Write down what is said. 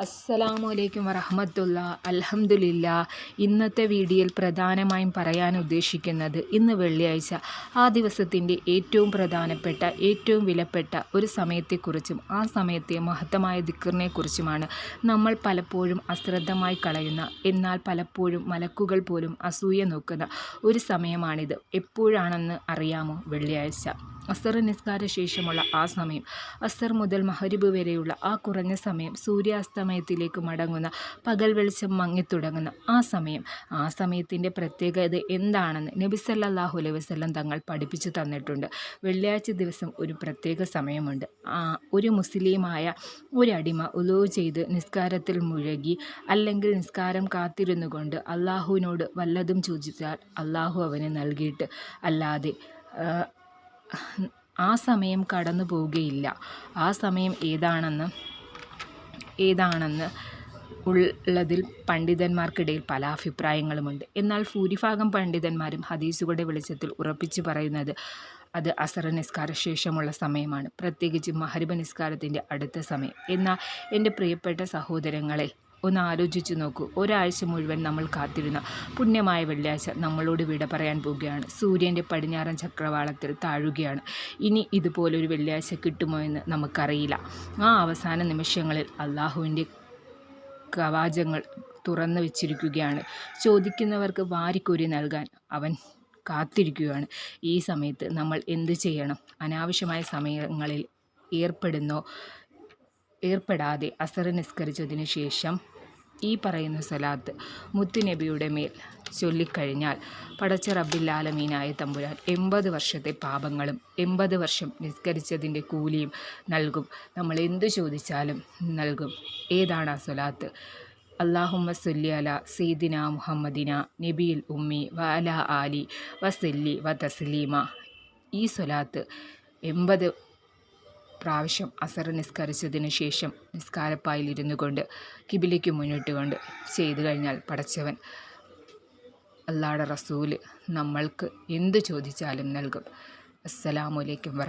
അസ്സലാമു വറഹ്മത്തുള്ളാ. അൽഹംദുലില്ലാ. ഇന്നത്തെ വീഡിയോയിൽ പ്രധാനമായും പറയാൻ ഉദ്ദേശിക്കുന്നത് ഇന്ന് വെള്ളിയാഴ്ച, ആ ദിവസത്തിൻ്റെ ഏറ്റവും പ്രധാനപ്പെട്ട ഏറ്റവും വിലപ്പെട്ട ഒരു സമയത്തെക്കുറിച്ചും ആ സമയത്തെ മഹത്തമായ ദിക്റിനെക്കുറിച്ചുമാണ്. നമ്മൾ പലപ്പോഴും അശ്രദ്ധമായി കളയുന്ന, എന്നാൽ പലപ്പോഴും മലക്കുകൾ പോലും അസൂയ നോക്കുന്ന ഒരു സമയമാണിത്. എപ്പോഴാണെന്ന് അറിയാമോ? വെള്ളിയാഴ്ച അസർ നിസ്കാര ശേഷമുള്ള ആ സമയം, അസർ മുതൽ മഹരിബ് വരെയുള്ള ആ കുറഞ്ഞ സമയം, സൂര്യാസ്തമയത്തിലേക്ക് മടങ്ങുന്ന, പകൽ വെളിച്ചം മങ്ങിത്തുടങ്ങുന്ന ആ സമയത്തിൻ്റെ പ്രത്യേകത എന്താണെന്ന് നബി സല്ലല്ലാഹു അലൈഹി വസല്ലം തങ്ങൾ പഠിപ്പിച്ചു തന്നിട്ടുണ്ട്. വെള്ളിയാഴ്ച ദിവസം ഒരു പ്രത്യേക സമയമുണ്ട്. ഒരു മുസ്ലിമായ ഒരടിമ ഉളൂ ചെയ്ത് നിസ്കാരത്തിൽ മുഴുകി, അല്ലെങ്കിൽ നിസ്കാരം കാത്തിരുന്നു കൊണ്ട് അള്ളാഹുവിനോട് വല്ലതും ചോദിച്ചാൽ അള്ളാഹു അവന് നൽകിയിട്ട് അല്ലാതെ ആ സമയം കടന്നു പോവുകയില്ല. ആ സമയം ഏതാണെന്ന് ഉള്ളതിൽ പണ്ഡിതന്മാർക്കിടയിൽ പല അഭിപ്രായങ്ങളുമുണ്ട്. എന്നാൽ ഭൂരിഭാഗം പണ്ഡിതന്മാരും ഹദീസുകളുടെ വെളിച്ചത്തിൽ ഉറപ്പിച്ചു പറയുന്നത് അത് അസർ നിസ്കാര ശേഷമുള്ള സമയമാണ്, പ്രത്യേകിച്ച് മഹരിബ് നിസ്കാരത്തിൻ്റെ അടുത്ത സമയം. എന്നാൽ എൻ്റെ പ്രിയപ്പെട്ട സഹോദരങ്ങളെ, ഒന്ന് ആലോചിച്ചു നോക്കൂ. ഒരാഴ്ച മുഴുവൻ നമ്മൾ കാത്തിരുന്ന പുണ്യമായ വെള്ളിയാഴ്ച നമ്മളോട് വിട പറയാൻ പോവുകയാണ്. സൂര്യൻ്റെ പടിഞ്ഞാറൻ ചക്രവാളത്തിൽ താഴുകയാണ്. ഇനി ഇതുപോലൊരു വെള്ളിയാഴ്ച കിട്ടുമോ എന്ന് നമുക്കറിയില്ല. ആ അവസാന നിമിഷങ്ങളിൽ അള്ളാഹുവിൻ്റെ കവാചങ്ങൾ തുറന്നു വെച്ചിരിക്കുകയാണ്. ചോദിക്കുന്നവർക്ക് വാരിക്കോരി നൽകാൻ അവൻ കാത്തിരിക്കുകയാണ്. ഈ സമയത്ത് നമ്മൾ എന്ത് ചെയ്യണം? അനാവശ്യമായ സമയങ്ങളിൽ ഏർപ്പെടാതെ അസർ നിസ്കരിച്ചതിന് ശേഷം ഈ പറയുന്ന സ്വലാത്ത് മുത്തുനബിയുടെ മേൽ ചൊല്ലിക്കഴിഞ്ഞാൽ പടച്ച റബ്ബിൽ ആലമീനായ തമ്പുരാൻ 80 വർഷത്തെ പാപങ്ങളും 80 വർഷം നിസ്കരിച്ചതിൻ്റെ കൂലിയും നൽകും. നമ്മൾ എന്തു ചോദിച്ചാലും നൽകും. ഏതാണ് ആ സ്വലാത്ത്? അല്ലാഹുമ്മ സല്ലി അലാ സയ്യിദിനാ മുഹമ്മദിന നബിയിൽ ഉമ്മി വഅലാ ആലി വസല്ലി വതസ്ലീമ. ഈ സ്വലാത്ത് 80 പ്രാവശ്യം അസർ നിസ്കരിച്ചതിന് ശേഷം നിസ്കാരപ്പായിൽ കൊണ്ട് കിബിലയ്ക്ക് മുന്നിട്ട് കൊണ്ട് ചെയ്തു കഴിഞ്ഞാൽ പടച്ചവൻ അല്ലാഹുവിൻ്റെ റസൂല് നമ്മൾക്ക് എന്ത് ചോദിച്ചാലും നൽകും. അസ്സലാമു അലൈക്കും.